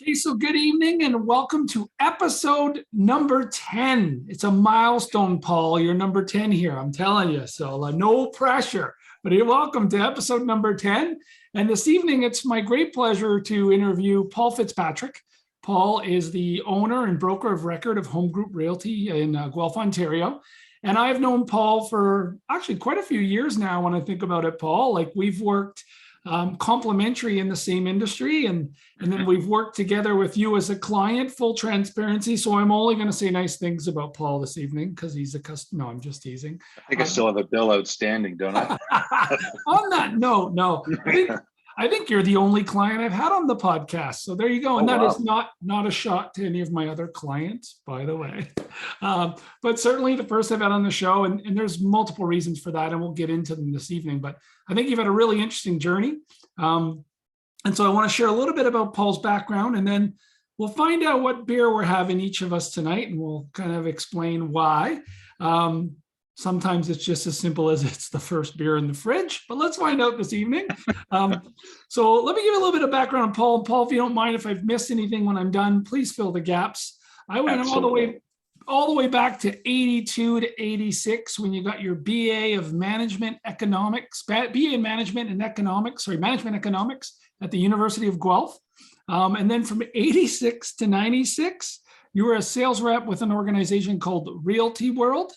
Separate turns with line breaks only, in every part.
Okay, so good evening and welcome to episode number 10. It's a milestone, Paul. You're number 10 here, I'm telling you. So no pressure, but you're welcome to episode number 10. And this evening, it's my great pleasure to interview Paul Fitzpatick. Paul is the owner and broker of record of Home Group Realty in Guelph, Ontario. And I've known Paul for actually quite a few years now when I think about it, Paul. Like we've worked complementary in the same industry, and then we've worked together with you as a client, full transparency. So I'm only going to say nice things about Paul this evening because he's a customer. No, I'm just teasing.
I think I still have a bill outstanding, don't I?
On that note, no. I think you're the only client I've had on the podcast. So there you go. And that is not a shot to any of my other clients, by the way. But certainly the first I've had on the show, and there's multiple reasons for that, and we'll get into them this evening. But I think you've had a really interesting journey. And so I want to share a little bit about Paul's background, and then we'll find out what beer we're having each of us tonight, and we'll kind of explain why. Sometimes it's just as simple as it's the first beer in the fridge, but let's find out this evening. So let me give you a little bit of background on Paul. Paul, if you don't mind, if I've missed anything when I'm done, please fill the gaps. I went all the way back to 82 to 86 when you got your BA of Management Economics, BA in Management and Economics, Management Economics at the University of Guelph. And then from 86 to 96, you were a sales rep with an organization called Realty World.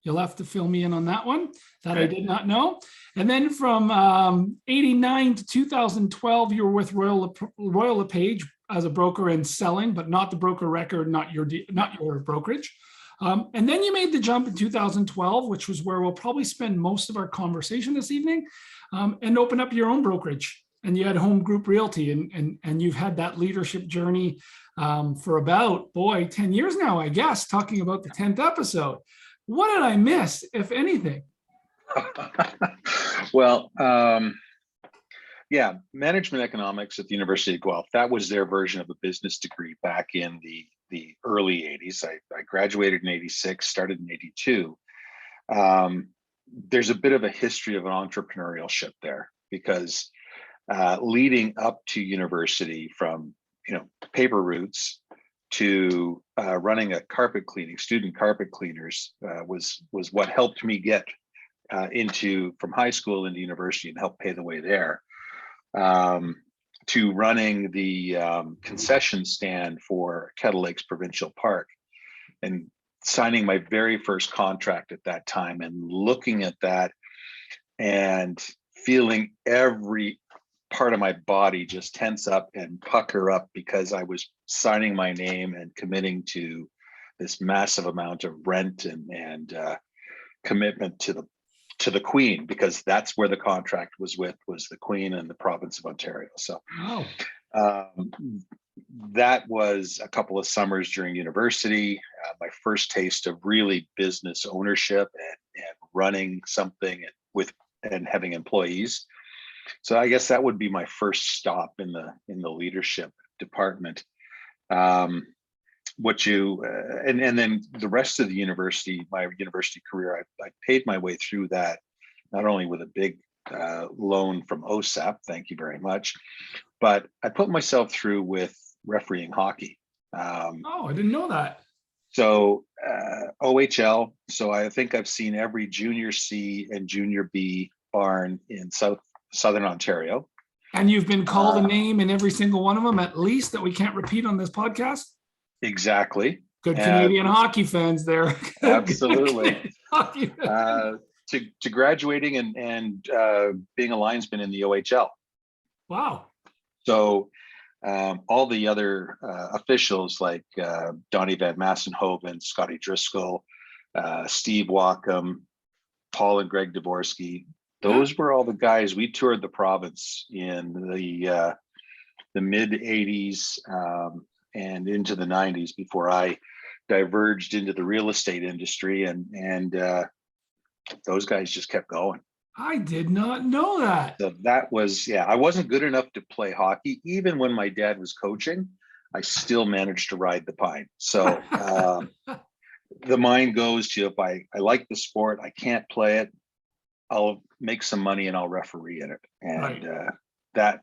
You'll have to fill me in on that one. That I did not know. And then from 89 to 2012, you were with Royal LePage as a broker and selling, but not the broker record, not your brokerage. And then you made the jump in 2012, which was where we'll probably spend most of our conversation this evening, and open up your own brokerage. And you had Home Group Realty, and you've had that leadership journey for about, 10 years now, I guess, talking about the 10th episode. What did I miss, if anything?
Well, management economics at the University of Guelph. That was their version of a business degree back in the early 80s. I graduated in 86, started in 82. There's a bit of a history of an entrepreneurship there because leading up to university from paper routes to running a student carpet cleaners was what helped me get from high school into university and help pay the way there, to running the concession stand for Kettle Lakes Provincial Park and signing my very first contract at that time and looking at that and feeling every part of my body just tense up and pucker up because I was signing my name and committing to this massive amount of rent and commitment to the Queen, because that's where the contract was the Queen and the province of Ontario. So that was a couple of summers during university, my first taste of really business ownership and running something and having employees. So I guess that would be my first stop in the leadership department. And then the rest of the university, my university career, I paid my way through that, not only with a big loan from OSAP, thank you very much, but I put myself through with refereeing hockey.
I didn't know that.
So OHL. So I think I've seen every junior C and junior B barn in Southern Ontario.
And you've been called a name in every single one of them, at least, that we can't repeat on this podcast?
Exactly.
Good Canadian hockey fans there.
Absolutely. To graduating and being a linesman in the OHL.
Wow.
So all the other officials like Donnie Van Massenhoven, Scotty Driscoll, Steve Wacom, Paul and Greg Dvorsky, those were all the guys. We toured the province in the mid 80s and into the 90s before I diverged into the real estate industry, and those guys just kept going.
I did not know that.
So that was, I wasn't good enough to play hockey. Even when my dad was coaching, I still managed to ride the pine. So the mind goes to, if I like the sport, I can't play it, I'll make some money and I'll referee in it. And that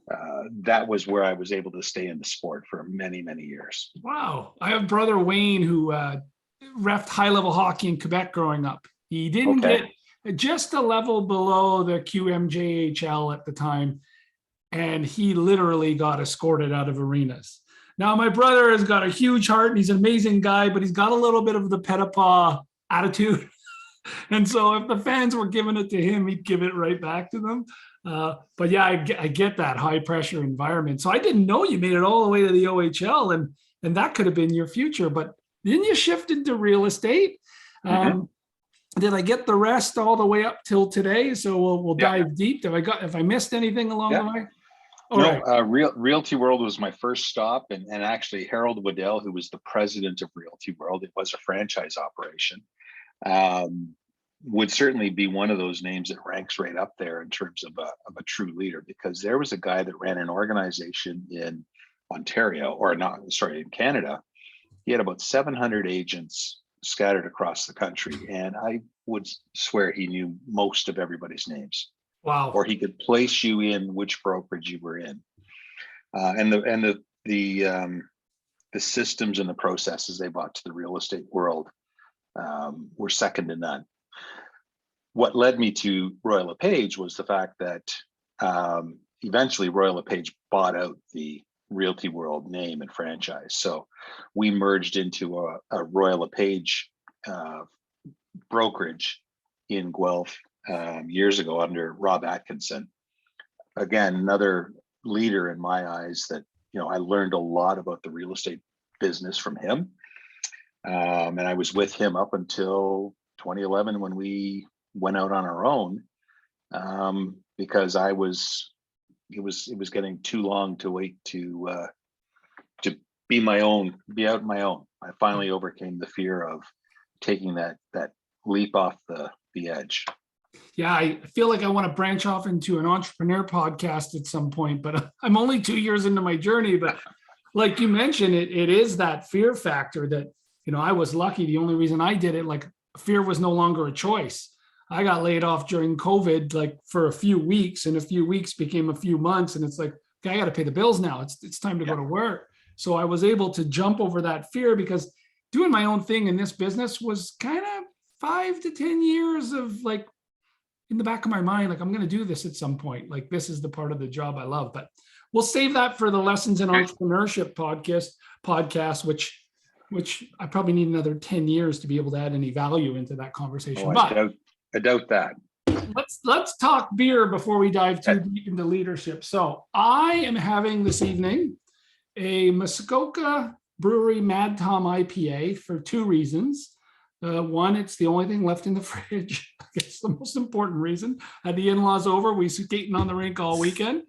that was where I was able to stay in the sport for many, many years.
Wow. I have brother Wayne who reffed high-level hockey in Quebec growing up. He didn't
Okay.
get just a level below the QMJHL at the time, and he literally got escorted out of arenas. Now, my brother has got a huge heart and he's an amazing guy, but he's got a little bit of the pet-a-paw attitude. And so if the fans were giving it to him, he'd give it right back to them. But yeah, I get that high pressure environment. So I didn't know you made it all the way to the OHL, and that could have been your future. But then you shifted to real estate. Did I get the rest all the way up till today? So we'll dive deep. If I missed anything along the way?
Realty World was my first stop, and actually Harold Waddell, who was the president of Realty World, it was a franchise operation, would certainly be one of those names that ranks right up there in terms of a true leader, because there was a guy that ran an organization in Ontario, in Canada. He had about 700 agents scattered across the country, and I would swear he knew most of everybody's names.
Wow.
Or he could place you in which brokerage you were in, and the systems and the processes they brought to the real estate world were second to none. What led me to Royal LePage was the fact that eventually Royal LePage bought out the Realty World name and franchise, so we merged into a Royal LePage brokerage in Guelph years ago under Rob Atkinson. Again, another leader in my eyes that, I learned a lot about the real estate business from him. And I was with him up until 2011 when we went out on our own, because it was getting too long to wait to be out on my own. I finally overcame the fear of taking that leap off the edge.
Yeah, I feel like I want to branch off into an entrepreneur podcast at some point, but I'm only 2 years into my journey. But like you mentioned, it is that fear factor that, I was lucky. The only reason I did it, like, fear was no longer a choice. I got laid off during COVID, like, for a few weeks, and a few weeks became a few months. And it's like, okay, I got to pay the bills now. It's time to go to work. So I was able to jump over that fear, because doing my own thing in this business was kind of 5 to 10 years of, like, in the back of my mind, like, I'm going to do this at some point. Like, this is the part of the job I love. But we'll save that for the Lessons in Entrepreneurship podcast, which I probably need another 10 years to be able to add any value into that conversation.
I doubt that.
Let's talk beer before we dive too deep into leadership. So I am having this evening a Muskoka Brewery Mad Tom IPA for two reasons. One, it's the only thing left in the fridge. I guess the most important reason. Had the in-laws over, we skating on the rink all weekend.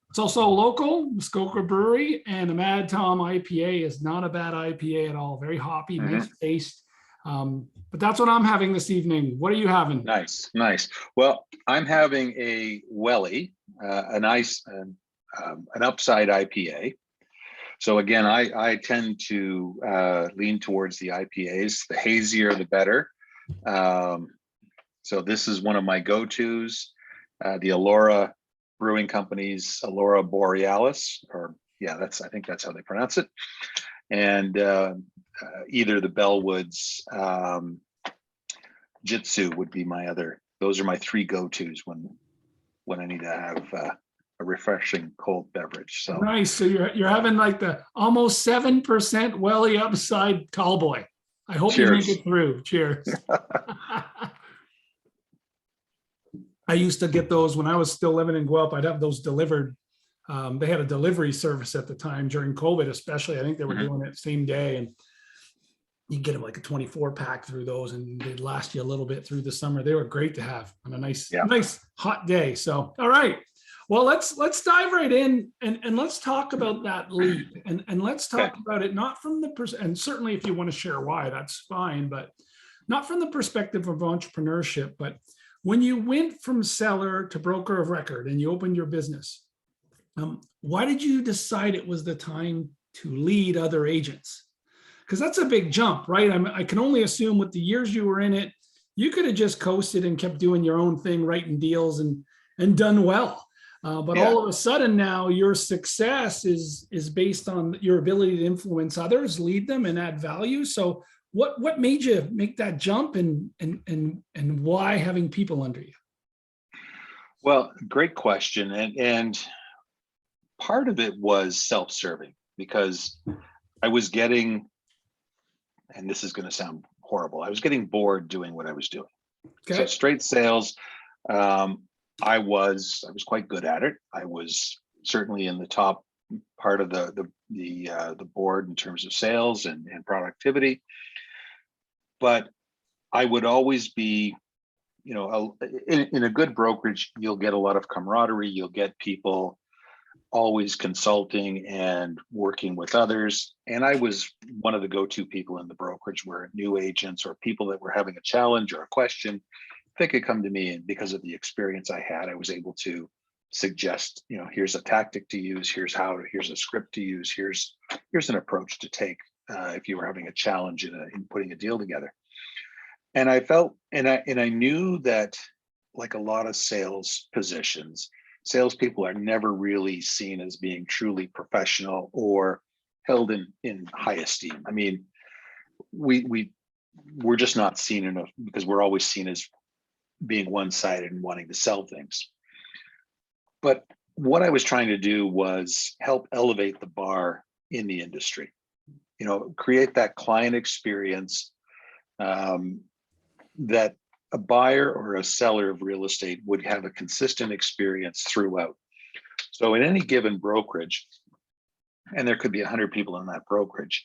It's also local, Muskoka Brewery, and the Mad Tom IPA is not a bad IPA at all. Very hoppy, nice taste. But that's what I'm having this evening. What are you having?
Nice. Well, I'm having a Welly, an upside IPA. So again, I tend to lean towards the IPAs. The hazier, the better. So this is one of my go-tos. The Alora Brewing Company's Alora Borealis, I think that's how they pronounce it. And either the Bellwoods, Jitsu would be my other. Those are my three go-tos when I need to have a refreshing cold beverage. So
nice. So you're having like the almost 7% Welly upside tallboy. I hope you make it through. Cheers. I used to get those when I was still living in Guelph. I'd have those delivered. They had a delivery service at the time during COVID, especially. I think they were doing it same day, and you get them like a 24 pack through those, and they'd last you a little bit through the summer. They were great to have on a nice hot day. So, all right. Well, let's dive right in and let's talk about that leap, and let's talk about it not from the and certainly if you want to share why, that's fine, but not from the perspective of entrepreneurship. But when you went from seller to broker of record and you opened your business, why did you decide it was the time to lead other agents? Because that's a big jump, right? I can only assume with the years you were in it, you could have just coasted and kept doing your own thing, writing deals and done well. But
Yeah.
all of a sudden now your success is based on your ability to influence others, lead them, and add value. So what made you make that jump, and why having people under you?
Well, great question. And part of it was self-serving because I was getting, and this is going to sound horrible, I was getting bored doing what I was doing. So
Okay.
straight sales, I was quite good at it. I was certainly in the top part of the board in terms of sales and productivity. But I would always be, in a good brokerage, you'll get a lot of camaraderie. You'll get people always consulting and working with others. And I was one of the go-to people in the brokerage where new agents or people that were having a challenge or a question, they could come to me, and because of the experience I had, I was able to suggest, here's a tactic to use, here's a script to use, here's an approach to take if you were having a challenge in putting a deal together. And I felt, and I knew that, like a lot of sales positions, salespeople are never really seen as being truly professional or held in high esteem. I mean, we're just not seen enough because we're always seen as being one-sided and wanting to sell things. But what I was trying to do was help elevate the bar in the industry, create that client experience that a buyer or a seller of real estate would have a consistent experience throughout. So in any given brokerage, and there could be 100 people in that brokerage,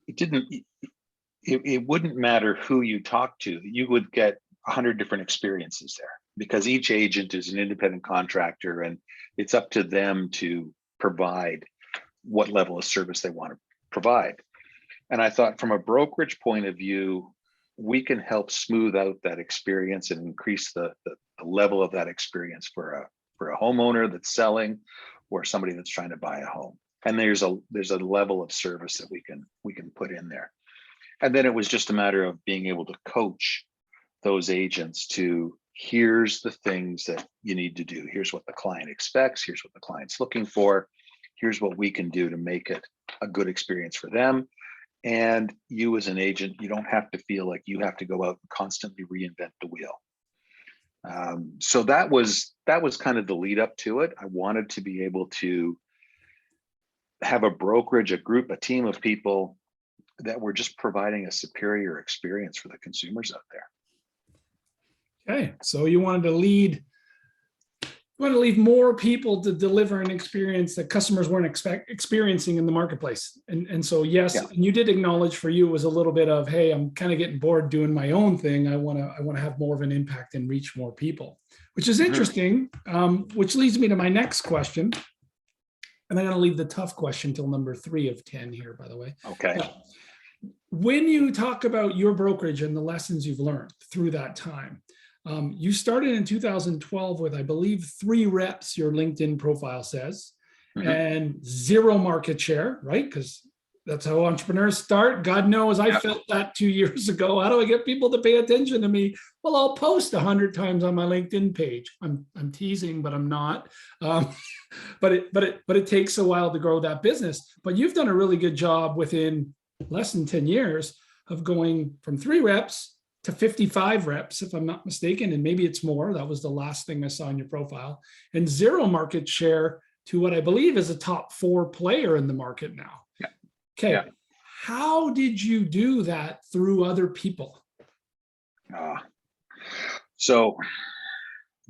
it wouldn't matter who you talk to, you would get 100 different experiences there because each agent is an independent contractor and it's up to them to provide what level of service they want to provide. And I thought, from a brokerage point of view, we can help smooth out that experience and increase the level of that experience for a homeowner that's selling or somebody that's trying to buy a home. And there's a level of service that we can put in there. And then it was just a matter of being able to coach those agents to, here's the things that you need to do. Here's what the client expects. Here's what the client's looking for. Here's what we can do to make it a good experience for them. And you as an agent, you don't have to feel like you have to go out and constantly reinvent the wheel. So that was kind of the lead up to it. I wanted to be able to have a brokerage, a team of people that were just providing a superior experience for the consumers out there.
Okay, so you wanted to leave more people to deliver an experience that customers weren't experiencing in the marketplace. And so, yes, yeah. And you did acknowledge for you was a little bit of, hey, I'm kind of getting bored doing my own thing. I want to have more of an impact and reach more people, which is interesting, which leads me to my next question. And I'm going to leave the tough question till number 3 of 10 here, by the way.
Okay.
When you talk about your brokerage and the lessons you've learned through that time, you started in 2012 with, I believe, 3 reps, your LinkedIn profile says, and 0 market share, right? Because that's how entrepreneurs start. God knows I felt that 2 years ago. How do I get people to pay attention to me? Well, I'll post 100 times on my LinkedIn page. I'm teasing, but I'm not. But it takes a while to grow that business. But you've done a really good job within less than 10 years of going from 3 reps to 55 reps, if I'm not mistaken, and maybe it's more. That was the last thing I saw in your profile, and 0 market share to what I believe is a top 4 player in the market now.
Yeah.
Okay.
Yeah.
How did you do that through other people?
So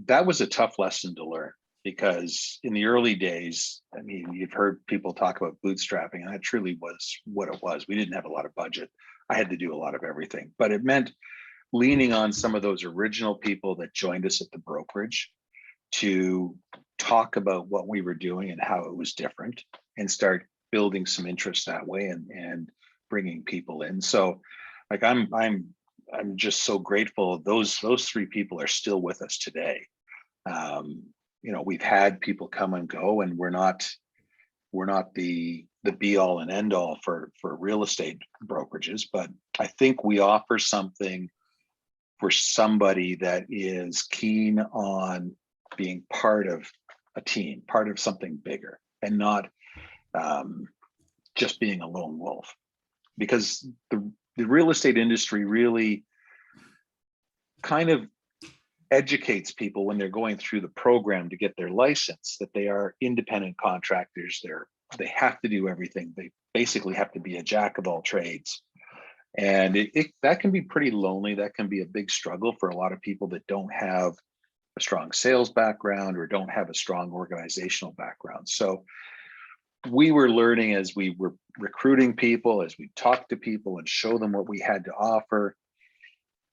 that was a tough lesson to learn, because in the early days, I mean, you've heard people talk about bootstrapping, and that truly was what it was. We didn't have a lot of budget. I had to do a lot of everything, but it meant leaning on some of those original people that joined us at the brokerage to talk about what we were doing and how it was different, and start building some interest that way and bringing people in. So like I'm just so grateful. Those 3 people are still with us today. We've had people come and go, and we're not the be all and end all for real estate brokerages, but I think we offer something for somebody that is keen on being part of a team, part of something bigger, and not just being a lone wolf. Because the real estate industry really kind of educates people when they're going through the program to get their license that they are independent contractors. They have to do everything. They basically have to be a jack of all trades. And that can be pretty lonely. That can be a big struggle for a lot of people that don't have a strong sales background or don't have a strong organizational background. So we were learning as we were recruiting people, as we talked to people and show them what we had to offer,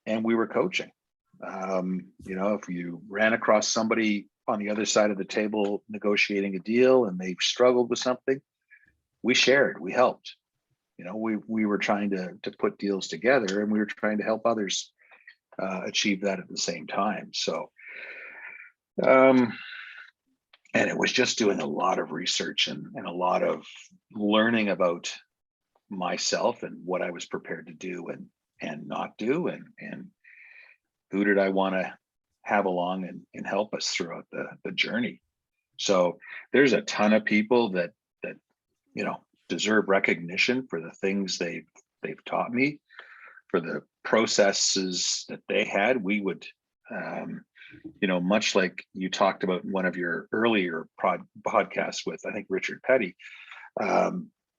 and we were coaching. If you ran across somebody on the other side of the table negotiating a deal and they struggled with something, we shared, we helped. We were trying to put deals together, and we were trying to help others achieve that at the same time. So, and it was just doing a lot of research and a lot of learning about myself and what I was prepared to do and not do, and who did I want to have along and help us throughout the journey. So there's a ton of people that deserve recognition for the things they've taught me, for the processes that they had. We would, much like you talked about in one of your earlier podcasts with, I think, Richard Petty,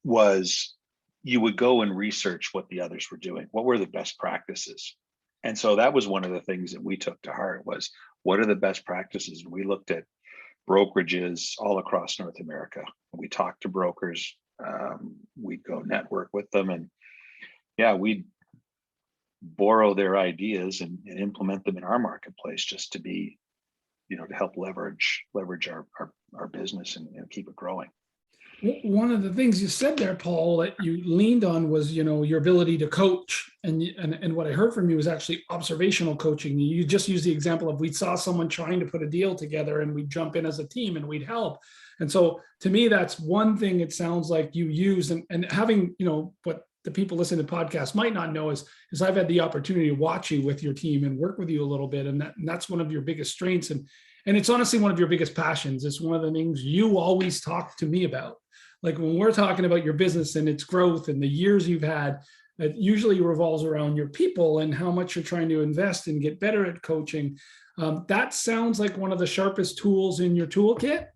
was you would go and research what the others were doing. What were the best practices? And so that was one of the things that we took to heart, was what are the best practices? We looked at brokerages all across North America. We talked to brokers. We'd go network with them, and we'd borrow their ideas and implement them in our marketplace, just to be, to help leverage our business and keep it growing.
One of the things you said there, Paul, that you leaned on was, your ability to coach. And what I heard from you was actually observational coaching. You just used the example of, we saw someone trying to put a deal together and we'd jump in as a team and we'd help. And so to me, that's one thing it sounds like you use, and having, what the people listening to podcasts might not know is I've had the opportunity to watch you with your team and work with you a little bit. And that's one of your biggest strengths. And it's honestly one of your biggest passions. It's one of the things you always talk to me about. Like when we're talking about your business and its growth and the years you've had, it usually revolves around your people and how much you're trying to invest and get better at coaching. That sounds like one of the sharpest tools in your toolkit.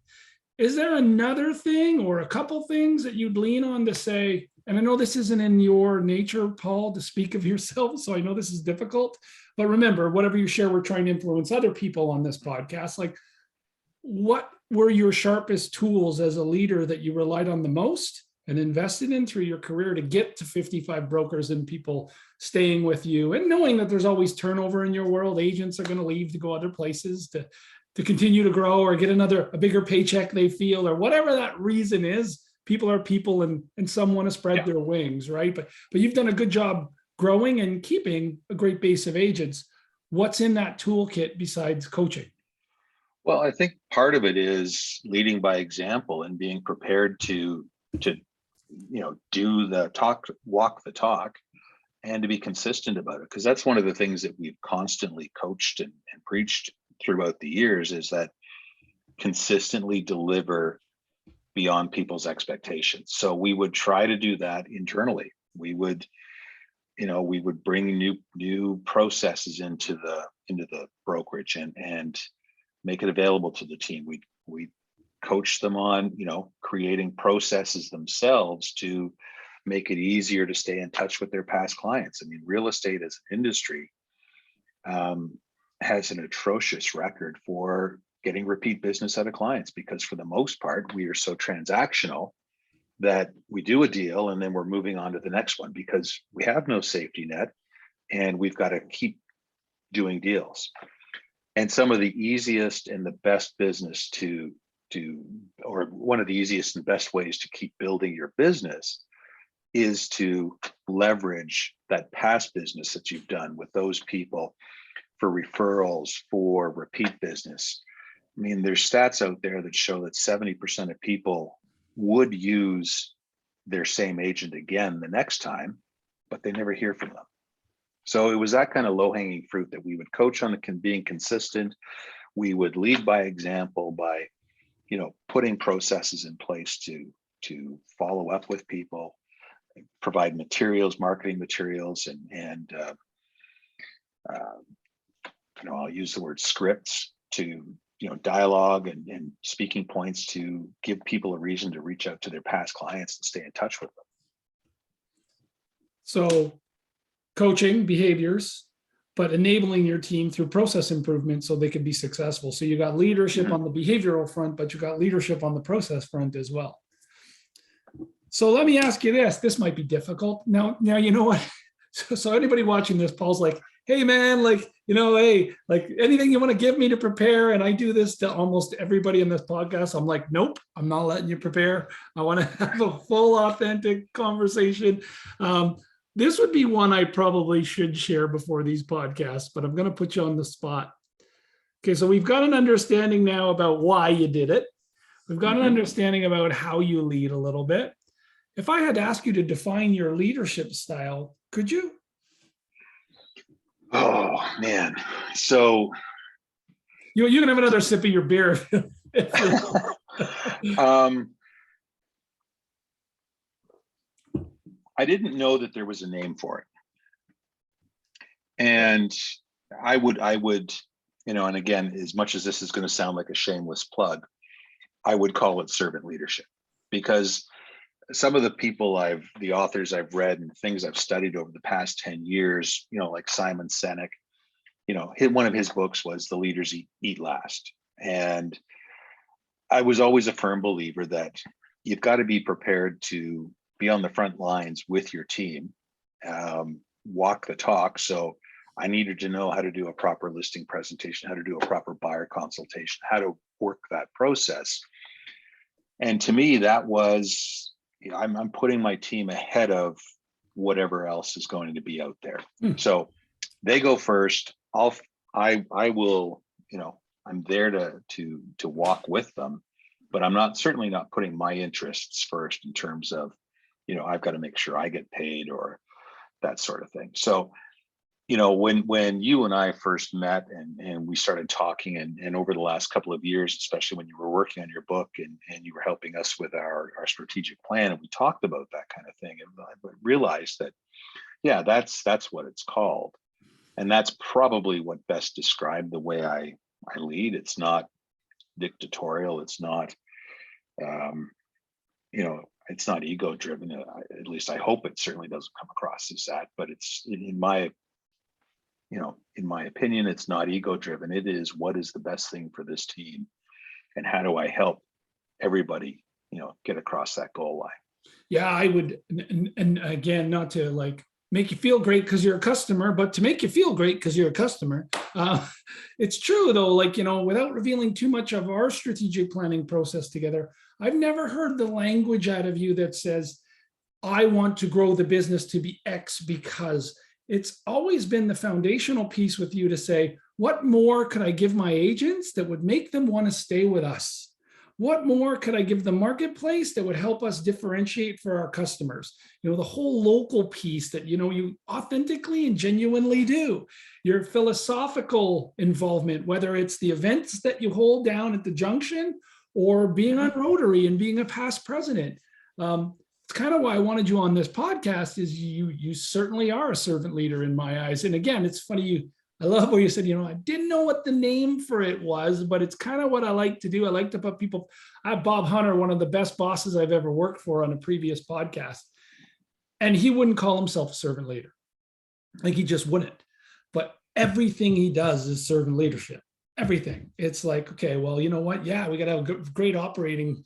Is there another thing or a couple things that you'd lean on to say, and I know this isn't in your nature, Paul, to speak of yourself, so I know this is difficult, but remember, whatever you share, we're trying to influence other people on this podcast. Like, what were your sharpest tools as a leader that you relied on the most and invested in through your career to get to 55 brokers and people staying with you, and knowing that there's always turnover in your world? Agents are going to leave to go other places to continue to grow or get a bigger paycheck they feel, or whatever that reason is. People are people, and some want to spread their wings, right? But you've done a good job growing and keeping a great base of agents. What's in that toolkit besides coaching?
Well, I think part of it is leading by example and being prepared to do the talk, walk the talk, and to be consistent about it. Because that's one of the things that we've constantly coached and preached throughout the years, is that consistently deliver beyond people's expectations. So we would try to do that internally. We would bring new processes into the brokerage and make it available to the team. We coach them on, creating processes themselves to make it easier to stay in touch with their past clients. I mean, real estate as an industry has an atrocious record for getting repeat business out of clients, because for the most part, we are so transactional that we do a deal and then we're moving on to the next one, because we have no safety net and we've got to keep doing deals. And some of the easiest and the best business or one of the easiest and best ways to keep building your business is to leverage that past business that you've done with those people for referrals, for repeat business. I mean, there's stats out there that show that 70% of people would use their same agent again the next time, but they never hear from them. So it was that kind of low-hanging fruit that we would coach on being consistent. We would lead by example by, putting processes in place to follow up with people, provide materials, marketing materials, and I'll use the word scripts to dialogue and speaking points to give people a reason to reach out to their past clients and stay in touch with them.
So coaching behaviors, but enabling your team through process improvement so they can be successful. So you got leadership on the behavioral front, but you got leadership on the process front as well. So let me ask you this. This might be difficult. Now you know what? So anybody watching this, Paul's like, hey man, hey, anything you want to give me to prepare? And I do this to almost everybody in this podcast. I'm like, nope, I'm not letting you prepare. I want to have a full, authentic conversation. This would be one I probably should share before these podcasts, but I'm going to put you on the spot. Okay, so we've got an understanding now about why you did it. We've got an understanding about how you lead a little bit. If I had to ask you to define your leadership style, could you?
Oh man, so
you can have another sip of your beer.
I didn't know that there was a name for it, and I would, and again, as much as this is going to sound like a shameless plug, I would call it servant leadership, because some of the authors I've read and things I've studied over the past 10 years, like Simon Sinek, one of his books was The Leaders Eat Last. And I was always a firm believer that you've got to be prepared to be on the front lines with your team, walk the talk. So I needed to know how to do a proper listing presentation, how to do a proper buyer consultation, how to work that process. And to me, that was, I'm putting my team ahead of whatever else is going to be out there. So they go first. I will, I'm there to walk with them, but I'm certainly not putting my interests first in terms of, I've got to make sure I get paid or that sort of thing. So, when you and I first met and we started talking and over the last couple of years, especially when you were working on your book and you were helping us with our strategic plan, and we talked about that kind of thing, and I realized that, yeah, that's what it's called. And that's probably what best described the way I lead. It's not dictatorial. It's not, it's not ego driven. At least I hope it certainly doesn't come across as that, but it's in my opinion, it's not ego driven. It is, what is the best thing for this team, and how do I help everybody, get across that goal line?
Yeah, I would. And again, not to make you feel great because you're a customer, but to make you feel great because you're a customer. It's true though, without revealing too much of our strategic planning process together, I've never heard the language out of you that says, I want to grow the business to be X, because it's always been the foundational piece with you to say, what more could I give my agents that would make them want to stay with us? What more could I give the marketplace that would help us differentiate for our customers? The whole local piece that, you authentically and genuinely do. Your philosophical involvement, whether it's the events that you hold down at the junction or being on Rotary and being a past president. It's kind of why I wanted you on this podcast, is you certainly are a servant leader in my eyes. And again, it's funny, I love what you said, I didn't know what the name for it was, but it's kind of what I like to do. I like to put people, I have Bob Hunter, one of the best bosses I've ever worked for, on a previous podcast. And he wouldn't call himself a servant leader. He just wouldn't. But everything he does is servant leadership. Everything. It's like, okay, well, you know what? Yeah, we got to have a great operating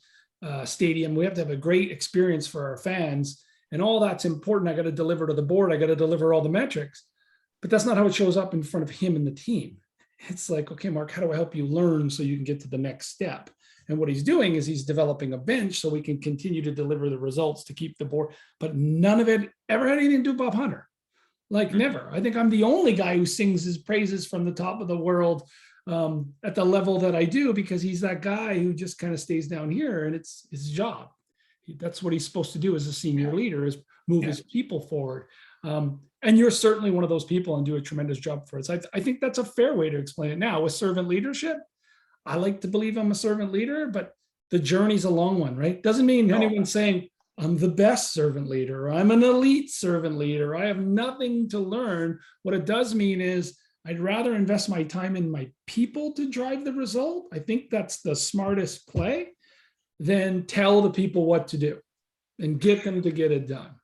stadium. We have to have a great experience for our fans, and all that's important. I got to deliver to the board. I got to deliver all the metrics, but that's not how it shows up in front of him and the team. It's like, okay, Mark, how do I help you learn so you can get to the next step? And what he's doing is he's developing a bench so we can continue to deliver the results to keep the board. But none of it ever had anything to do with Bob Hunter. Never. I think I'm the only guy who sings his praises from the top of the world at the level that I do, because he's that guy who just kind of stays down here, and it's his job. That's what he's supposed to do as a senior leader, is move his people forward. And you're certainly one of those people and do a tremendous job for us. I think that's a fair way to explain it. Now, with servant leadership, I like to believe I'm a servant leader, but the journey's a long one, right? Doesn't mean anyone's saying I'm the best servant leader, or I'm an elite servant leader. I have nothing to learn. What it does mean is I'd rather invest my time in my people to drive the result. I think that's the smartest play than tell the people what to do and get them to get it done.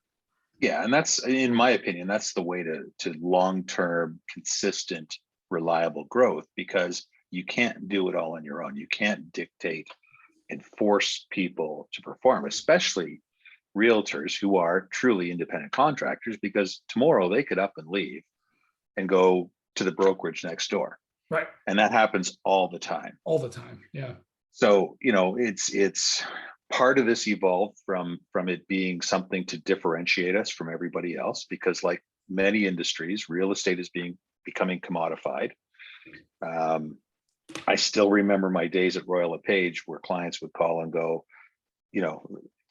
Yeah, and that's, in my opinion, that's the way to long-term, consistent, reliable growth, because you can't do it all on your own. You can't dictate and force people to perform, especially realtors who are truly independent contractors, because tomorrow they could up and leave and go to the brokerage next door.
Right.
And that happens all the time.
All the time. Yeah.
So, it's part of this evolved from it being something to differentiate us from everybody else, because like many industries, real estate is becoming commodified. I still remember my days at Royal LePage where clients would call and go,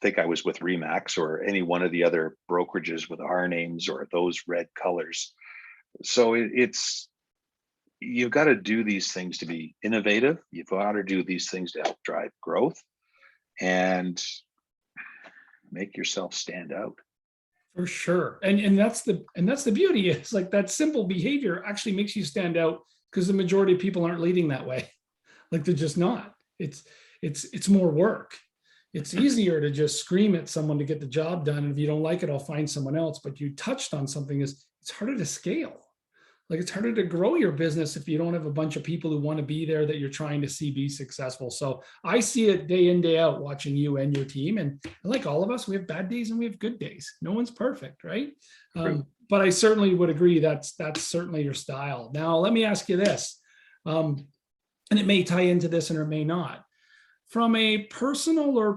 think I was with Remax or any one of the other brokerages with our names or those red colors. So you've got to do these things to be innovative. You've got to do these things to help drive growth and make yourself stand out.
For sure. And that's the beauty. It's like that simple behavior actually makes you stand out, because the majority of people aren't leading that way. Like they're just not. It's more work. It's easier to just scream at someone to get the job done. And if you don't like it, I'll find someone else. But you touched on something, is it's harder to scale. Like it's harder to grow your business if you don't have a bunch of people who want to be there that you're trying to see be successful. So I see it day in, day out, watching you and your team. And like all of us, we have bad days and we have good days. No one's perfect, right? But I certainly would agree that's certainly your style. Now, let me ask you this, and it may tie into this and it may not. From a personal or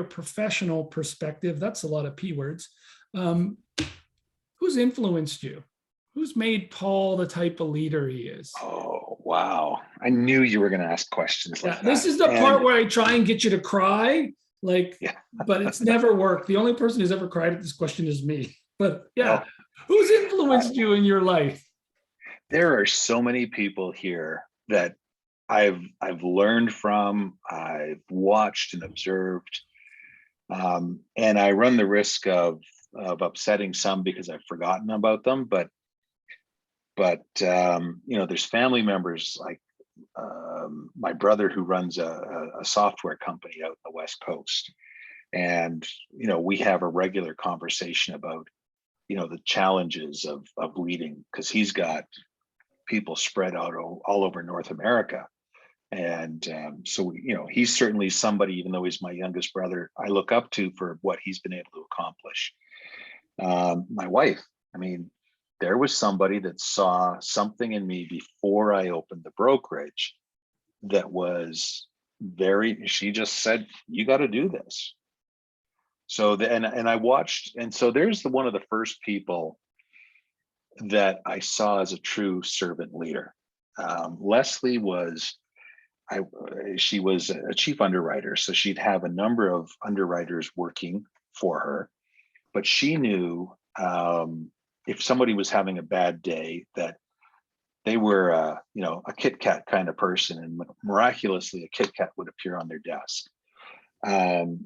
professional perspective, that's a lot of P words. Who's influenced you? Who's made Paul the type of leader he is?
Oh, wow. I knew you were going to ask questions like that.
This is the part where I try and get you to cry, but it's never worked. The only person who's ever cried at this question is me. But who's influenced you in your life?
There are so many people here that I've learned from, I've watched and observed, and I run the risk of upsetting some because I've forgotten about them. But there's family members like my brother who runs a software company out in the West Coast, and we have a regular conversation about the challenges of leading, because he's got people spread out all over North America. And so, he's certainly somebody, even though he's my youngest brother, I look up to for what he's been able to accomplish. My wife, there was somebody that saw something in me before I opened the brokerage that was she just said, you got to do this. So and I watched, and so there's one of the first people that I saw as a true servant leader. Leslie she was a chief underwriter, so she'd have a number of underwriters working for her, but she knew if somebody was having a bad day that they were a Kit Kat kind of person, and miraculously a Kit Kat would appear on their desk.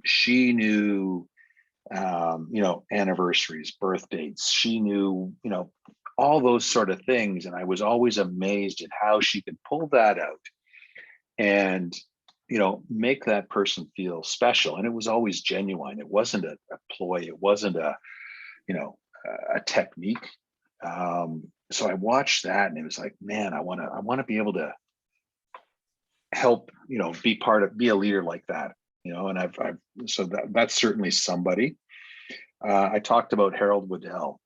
She knew anniversaries, birth dates. She knew all those sort of things, and I was always amazed at how she could pull that out and make that person feel special. And it was always genuine. It wasn't a ploy. It wasn't a technique. So I watched that, and it was like, man, I want to be able to help, be a leader like that, and so that's certainly somebody. I talked about Harold Waddell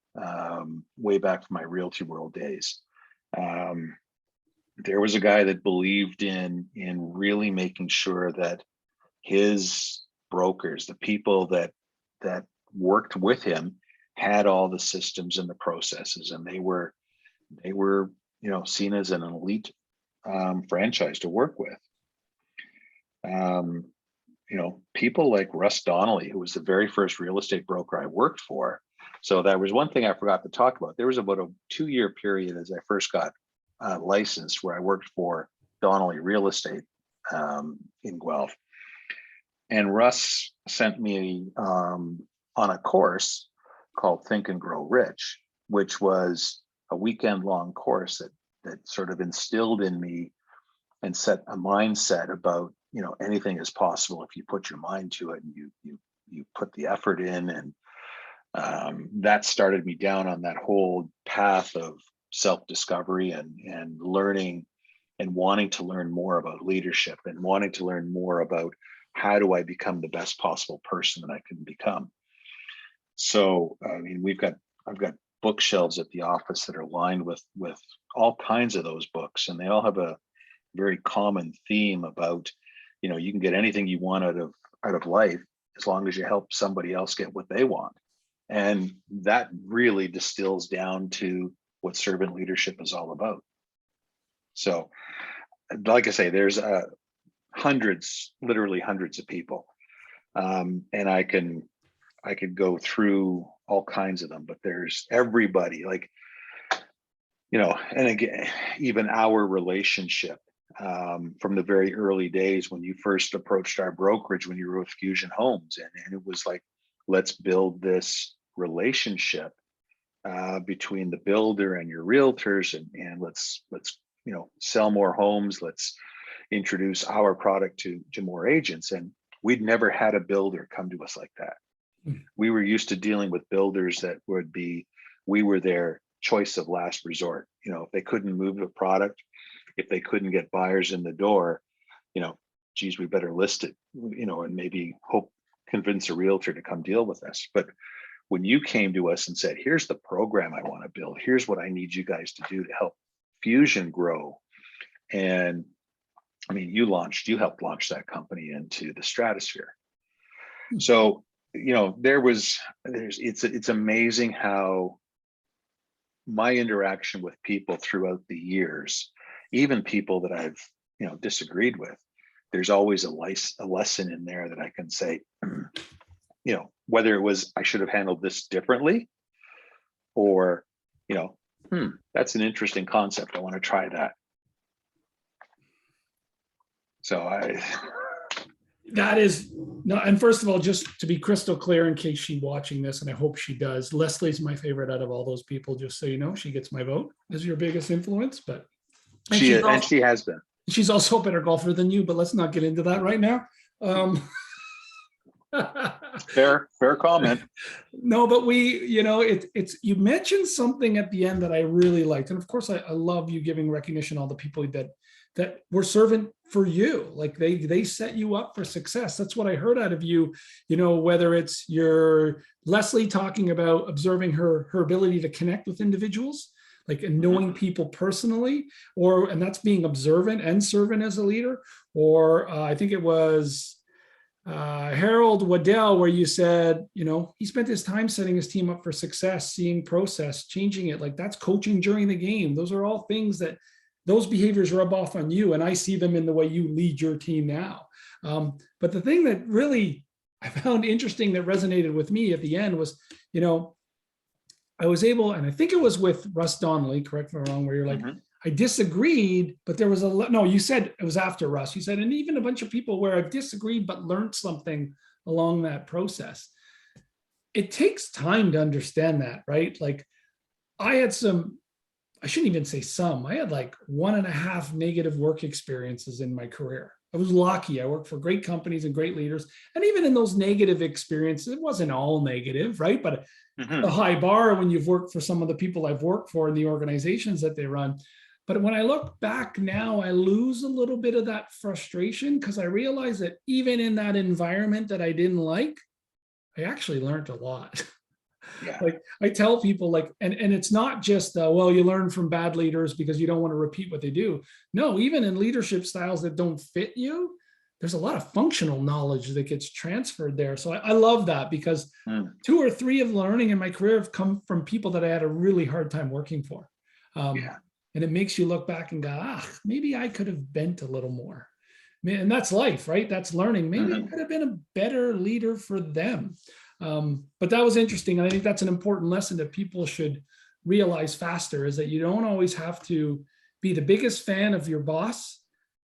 way back from my Realty World days. There was a guy that believed in really making sure that his brokers, the people that worked with him, had all the systems and the processes, and they were seen as an elite franchise to work with. People like Russ Donnelly, who was the very first real estate broker I worked for. So that was one thing I forgot to talk about. There was about a 2-year period as I first got licensed where I worked for Donnelly Real Estate in Guelph. And Russ sent me on a course called Think and Grow Rich, which was a weekend-long course that sort of instilled in me and set a mindset about, you know, anything is possible if you put your mind to it and you put the effort in. And that started me down on that whole path of self-discovery and learning and wanting to learn more about leadership and wanting to learn more about how do I become the best possible person that I can become. So, I mean, I've got bookshelves at the office that are lined with all kinds of those books, and they all have a very common theme about, you know, you can get anything you want out of life as long as you help somebody else get what they want. And that really distills down to what servant leadership is all about. So, like I say, there's hundreds, literally hundreds of people, and I could go through all kinds of them, but there's everybody, like, you know, and again, even our relationship from the very early days when you first approached our brokerage, when you were with Fusion Homes, and it was like, let's build this relationship between the builder and your realtors, and let's you know, sell more homes, let's introduce our product to more agents. And we'd never had a builder come to us like that. We were used to dealing with builders that would be, we were their choice of last resort. You know, if they couldn't move the product, if they couldn't get buyers in the door, you know, geez, we better list it, you know, and maybe convince a realtor to come deal with us. But when you came to us and said, here's the program I want to build, here's what I need you guys to do to help Fusion grow. And I mean, you helped launch that company into the stratosphere. So, you know, it's amazing how my interaction with people throughout the years, even people that I've, you know, disagreed with, there's always a lesson in there that I can say, you know, whether it was, I should have handled this differently, or, you know, that's an interesting concept, I want to try that. So
that is no, and first of all, just to be crystal clear, in case she's watching this, and I hope she does, Leslie's my favorite out of all those people, just so you know. She gets my vote as your biggest influence, but
she has been.
She's also a better golfer than you, but let's not get into that right now.
Fair comment.
No, but you know, it's you mentioned something at the end that I really liked, and of course I love you giving recognition to all the people that were servant for you. Like they set you up for success. That's what I heard out of you. You know, whether it's your Leslie talking about observing her ability to connect with individuals, like, and knowing people personally, and that's being observant and servant as a leader. Or I think it was Harold Waddell, where you said, you know, he spent his time setting his team up for success, seeing process, changing it. Like, that's coaching during the game. Those are all things that those behaviors rub off on you, and I see them in the way you lead your team now. But the thing that really I found interesting that resonated with me at the end was, you know, I was able, and I think it was with Russ Donnelly, correct me if I'm wrong, where you're like, I disagreed, but there was no, you said it was after Russ. You said, and even a bunch of people where I've disagreed, but learned something along that process. It takes time to understand that, right? Like, I had I shouldn't even say I had like 1.5 negative work experiences in my career. I was lucky. I worked for great companies and great leaders. And even in those negative experiences, it wasn't all negative, right? But a high bar when you've worked for some of the people I've worked for in the organizations that they run. But when I look back now, I lose a little bit of that frustration, because I realize that even in that environment that I didn't like, I actually learned a lot.
Yeah.
Like, I tell people, like, and it's not just, well, you learn from bad leaders because you don't want to repeat what they do. No, even in leadership styles that don't fit you, there's a lot of functional knowledge that gets transferred there. So I love that, because 2 or 3 of learning in my career have come from people that I had a really hard time working for. And it makes you look back and go, maybe I could have bent a little more. And that's life, right? That's learning. Maybe I could have been a better leader for them. But that was interesting. And I think that's an important lesson that people should realize faster, is that you don't always have to be the biggest fan of your boss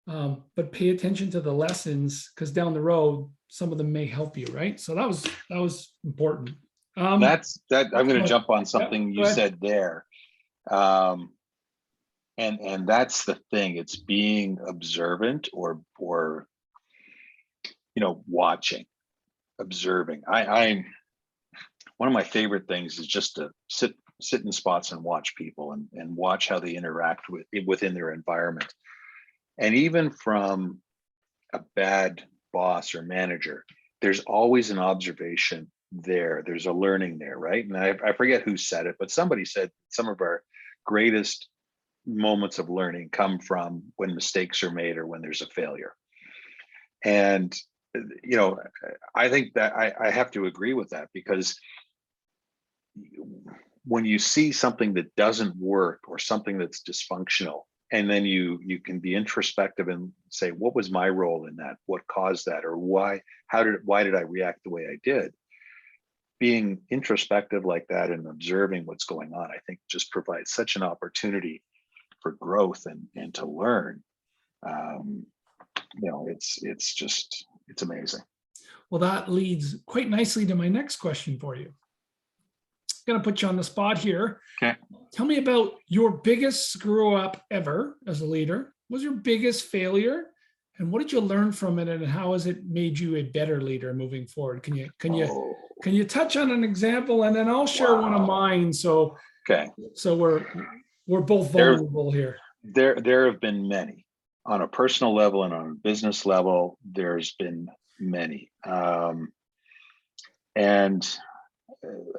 but pay attention to the lessons, because down the road, some of them may help you, right? So that was important.
That's that. I'm going to jump on
Yeah,
something
go
you
ahead.
said there. Um, and that's the thing. It's being observant or watching, observing. I'm one of my favorite things is just to sit in spots and watch people and watch how they interact within their environment. And even from a bad boss or manager, there's always an observation there. There's a learning there, right? And I forget who said it, but somebody said some of our greatest moments of learning come from when mistakes are made or when there's a failure. And I think that I have to agree with that, because when you see something that doesn't work or something that's dysfunctional, and then you can be introspective and say, what was my role in that? What caused that? Or why did I react the way I did? Being introspective like that and observing what's going on, I think just provides such an opportunity for growth and to learn. It's amazing.
Well, that leads quite nicely to my next question for you. Going to put you on the spot here.
Okay.
Tell me about your biggest screw up ever as a leader. What was your biggest failure, and what did you learn from it, and how has it made you a better leader moving forward? Can you touch on an example, and then I'll share one of mine. So we're both vulnerable here.
There have been many on a personal level and on a business level. There's been many, and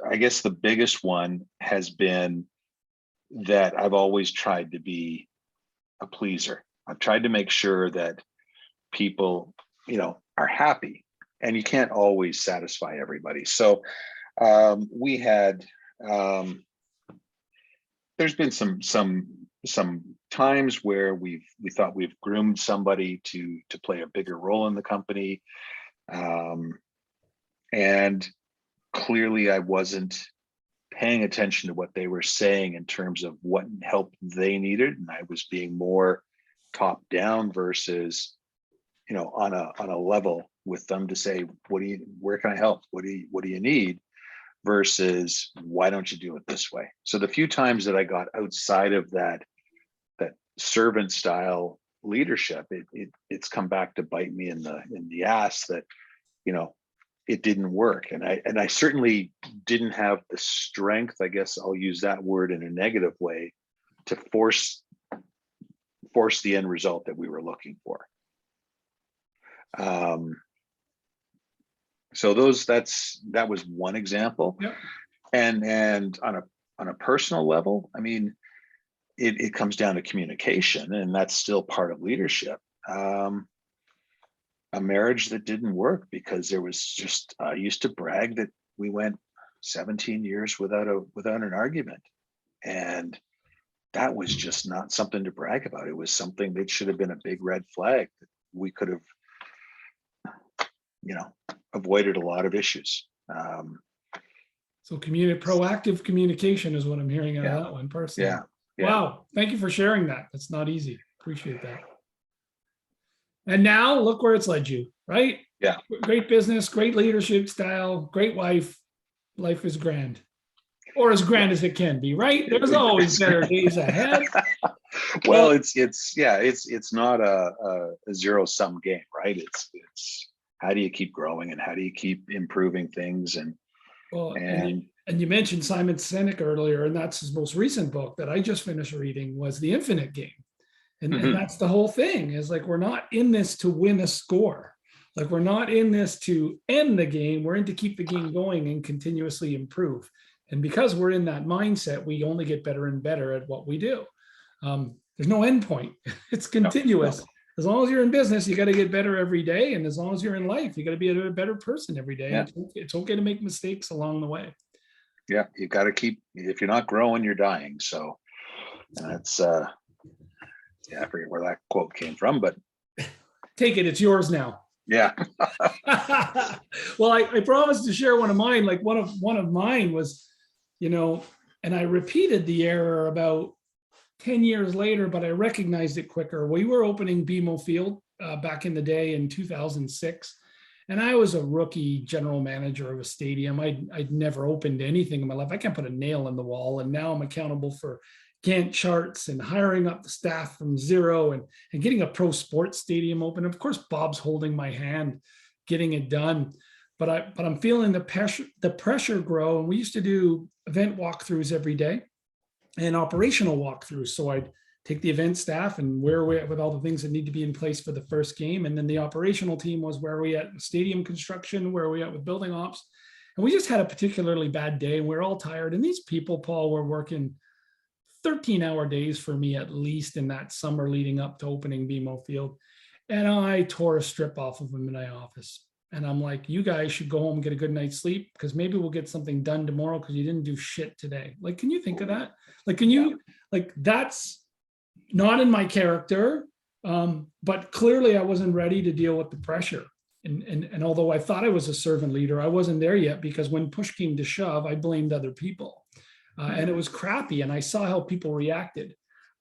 I guess the biggest one has been that I've always tried to be a pleaser. I've tried to make sure that people, are happy, and you can't always satisfy everybody. So we had, there's been some times where we thought we've groomed somebody to play a bigger role in the company, and clearly I wasn't paying attention to what they were saying in terms of what help they needed, and I was being more top down versus on a level with them to say, where can I help, what do you need, versus why don't you do it this way. So the few times that I got outside of that servant style leadership, it's come back to bite me in the ass that it didn't work. And I certainly didn't have the strength, I guess I'll use that word in a negative way, to force the end result that we were looking for. So that was one example.
Yep.
And on a personal level, I mean, it comes down to communication, and that's still part of leadership. A marriage that didn't work because there was just, I used to brag that we went 17 years without an argument, and that was just not something to brag about. It was something that should have been a big red flag that we could have avoided a lot of issues.
So proactive communication is what I'm hearing out of that one personally.
Yeah.
Wow. Thank you for sharing that. That's not easy. Appreciate that. And now look where it's led you, right?
Yeah.
Great business, great leadership style, great wife. Life is grand, or as grand as it can be, right? There's always better days ahead.
Well, it's not a zero-sum game, right? It's how do you keep growing, and how do you keep improving things, and
you mentioned Simon Sinek earlier, and that's his most recent book that I just finished reading, was The Infinite Game. And that's the whole thing, is like, we're not in this to win a score. Like, we're not in this to end the game. We're in to keep the game going and continuously improve. And because we're in that mindset, we only get better and better at what we do. There's no end point. It's continuous. No. As long as you're in business, you got to get better every day. And as long as you're in life, you got to be a better person every day. Yeah. It's okay to make mistakes along the way.
Yeah, you got to keep, if you're not growing, you're dying. So that's, I forget where that quote came from, but.
Take it, it's yours now.
Yeah.
Well, I promised to share one of mine. Like one of mine was, and I repeated the error about 10 years later, but I recognized it quicker. We were opening BMO Field back in the day in 2006. And I was a rookie general manager of a stadium. I'd never opened anything in my life. I can't put a nail in the wall. And now I'm accountable for Gantt charts and hiring up the staff from zero and getting a pro sports stadium open. Of course, Bob's holding my hand, getting it done. But I'm feeling the pressure grow. And we used to do event walkthroughs every day and operational walkthroughs. So I'd take the event staff and where we're at with all the things that need to be in place for the first game. And then the operational team was where are we at with stadium construction, where are we at with building ops. And we just had a particularly bad day and we're all tired. And these people, Paul, were working 13-hour days for me at least in that summer leading up to opening BMO Field. And I tore a strip off of them in my office. And I'm like, you guys should go home and get a good night's sleep because maybe we'll get something done tomorrow because you didn't do shit today. Like, can you think of that? Like, can you, like, that's not in my character, but clearly I wasn't ready to deal with the pressure. And although I thought I was a servant leader, I wasn't there yet because when push came to shove, I blamed other people. And it was crappy. And I saw how people reacted.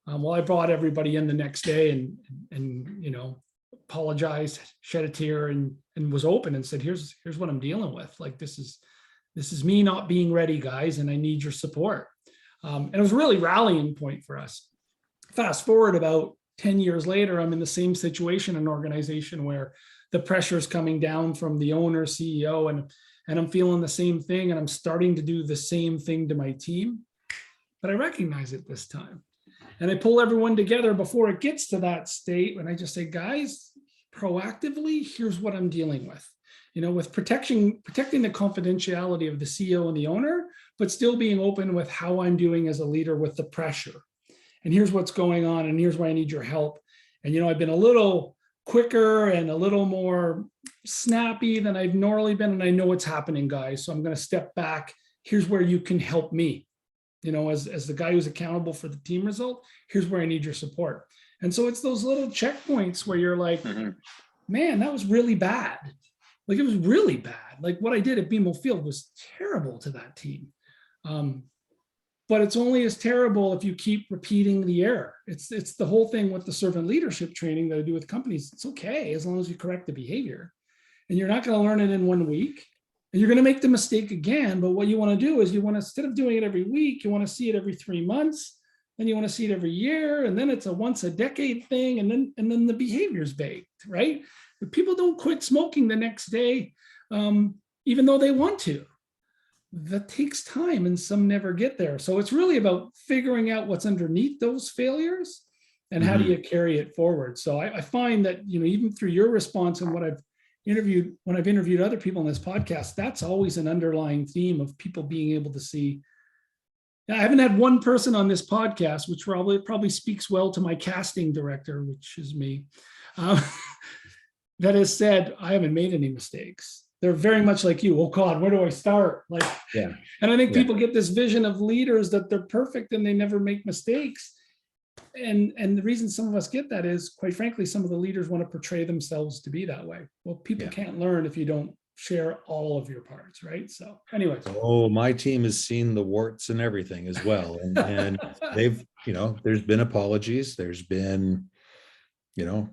Well, I brought everybody in the next day and you know, apologized, shed a tear and was open and said, here's what I'm dealing with. Like, this is me not being ready, guys, and I need your support. And it was really a rallying point for us. Fast forward about 10 years later, I'm in the same situation in an organization where the pressure is coming down from the owner, CEO, and I'm feeling the same thing. And I'm starting to do the same thing to my team, but I recognize it this time. And I pull everyone together before it gets to that state. And I just say, guys, proactively, here's what I'm dealing with, you know, with protecting the confidentiality of the CEO and the owner, but still being open with how I'm doing as a leader with the pressure. And here's what's going on. And here's why I need your help. And, you know, I've been a little quicker and a little more snappy than I've normally been. And I know what's happening, guys. So I'm going to step back. Here's where you can help me. You know, as the guy who's accountable for the team result, here's where I need your support. And so it's those little checkpoints where you're like, man, that was really bad. Like, it was really bad. Like, what I did at BMO Field was terrible to that team. But it's only as terrible if you keep repeating the error. It's the whole thing with the servant leadership training that I do with companies. It's okay as long as you correct the behavior. And you're not going to learn it in 1 week. And you're going to make the mistake again. But what you want to do is you want to, instead of doing it every week, you want to see it every 3 months. Then you want to see it every year. And then it's a once a decade thing. And then the behavior's baked, right? But people don't quit smoking the next day, even though they want to. That takes time and some never get there. So it's really about figuring out what's underneath those failures and how do you carry it forward. So I find that, you know, even through your response and what I've interviewed, when I've interviewed other people in this podcast, that's always an underlying theme of people being able to see. I haven't had one person on this podcast, which probably speaks well to my casting director, which is me, that has said, I haven't made any mistakes. They're very much like you. Oh God, where do I start? Like, yeah. And I think people get this vision of leaders that they're perfect and they never make mistakes. And the reason some of us get that is, quite frankly, some of the leaders want to portray themselves to be that way. Well, people can't learn if you don't share all of your parts, right? So anyways.
Oh, my team has seen the warts and everything as well. And they've, you know, there's been apologies. There's been, you know,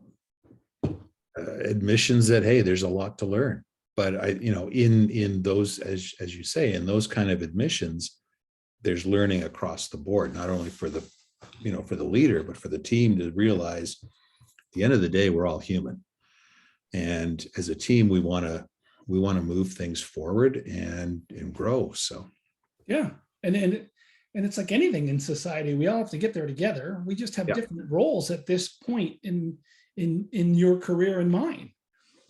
admissions that, hey, there's a lot to learn. But I, you know, in those, as you say, in those kind of admissions, there's learning across the board, not only for the, you know, for the leader, but for the team to realize at the end of the day, we're all human. And as a team, we want to move things forward and grow. So,
yeah. And it's like anything in society, we all have to get there together. We just have different roles at this point in your career and mine.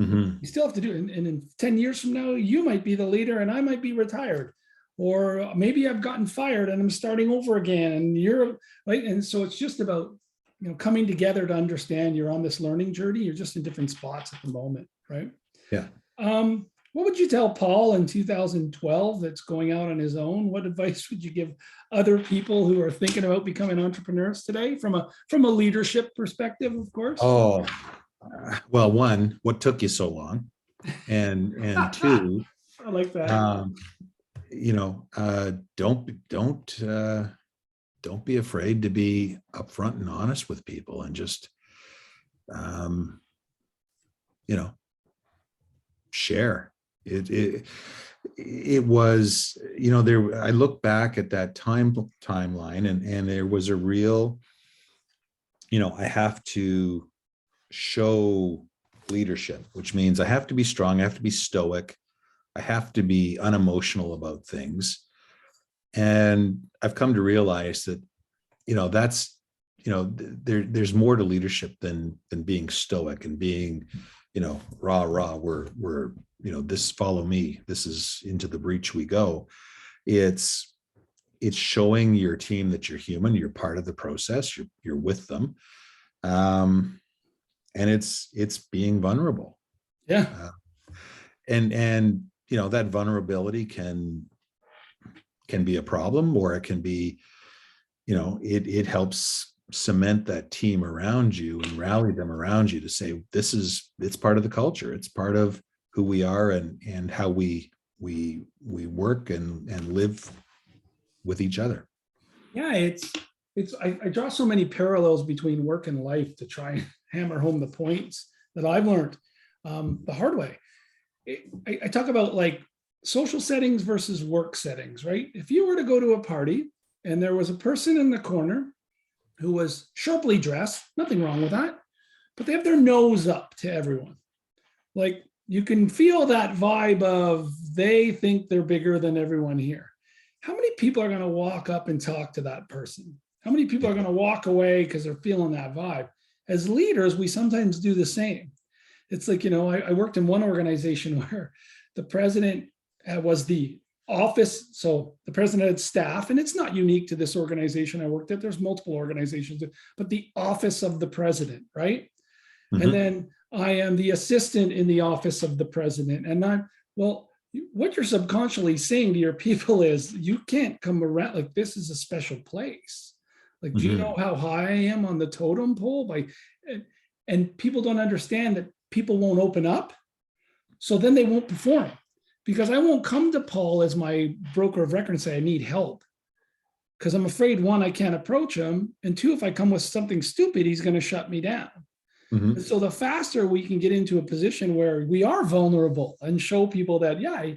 You still have to do it. And in 10 years from now, you might be the leader and I might be retired, or maybe I've gotten fired and I'm starting over again and you're right. And so it's just about, you know, coming together to understand you're on this learning journey. You're just in different spots at the moment. Right.
Yeah.
What would you tell Paul in 2012 that's going out on his own? What advice would you give other people who are thinking about becoming entrepreneurs today from a leadership perspective, of course?
Oh, well, one, what took you so long? And two,
I like that.
You know, don't don't be afraid to be upfront and honest with people, and just, you know, share it was, you know, there, I look back at that timeline, and there was a real, you know, I have to show leadership, which means I have to be strong, I have to be stoic, I have to be unemotional about things. And I've come to realize that, you know, that's, you know, there's more to leadership than being stoic and being, you know, rah, we're, you know, this, follow me, this is into the breach we go. It's showing your team that you're human, you're part of the process, you're with them. And it's being vulnerable.
Yeah.
And, you know, that vulnerability can be a problem, or it can be, you know, it helps cement that team around you and rally them around you to say, it's part of the culture. It's part of who we are, and how we work and live with each other.
Yeah, I draw so many parallels between work and life to try and hammer home the points that I've learned the hard way. I talk about like social settings versus work settings, right? If you were to go to a party and there was a person in the corner who was sharply dressed, nothing wrong with that, but they have their nose up to everyone. Like, you can feel that vibe of they think they're bigger than everyone here. How many people are going to walk up and talk to that person? How many people are going to walk away because they're feeling that vibe? As leaders, we sometimes do the same. It's like, you know, I worked in one organization where the president was the office. So the president had staff, and it's not unique to this organization I worked at. There's multiple organizations, but the office of the president, right? Mm-hmm. And then I am the assistant in the office of the president. And what you're subconsciously saying to your people is, you can't come around, like, this is a special place. Like, do you know how high I am on the totem pole? And people don't understand that people won't open up. So then they won't perform, because I won't come to Paul as my broker of record and say, I need help. Because I'm afraid, one, I can't approach him. And two, if I come with something stupid, he's going to shut me down. Mm-hmm. So the faster we can get into a position where we are vulnerable and show people that, yeah,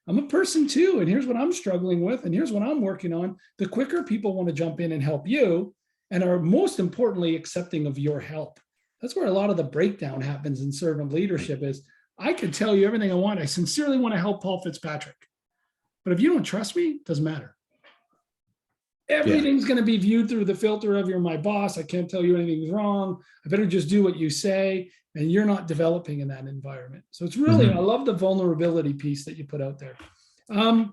I'm a person too, and here's what I'm struggling with, and here's what I'm working on, the quicker people want to jump in and help you, and are most importantly accepting of your help. That's where a lot of the breakdown happens in servant leadership. Is, I can tell you everything I want. I sincerely want to help Paul Fitzpatrick. But if you don't trust me, it doesn't matter. Everything's going to be viewed through the filter of, you're my boss. I can't tell you anything's wrong. I better just do what you say. And you're not developing in that environment. So it's really, I love the vulnerability piece that you put out there. Have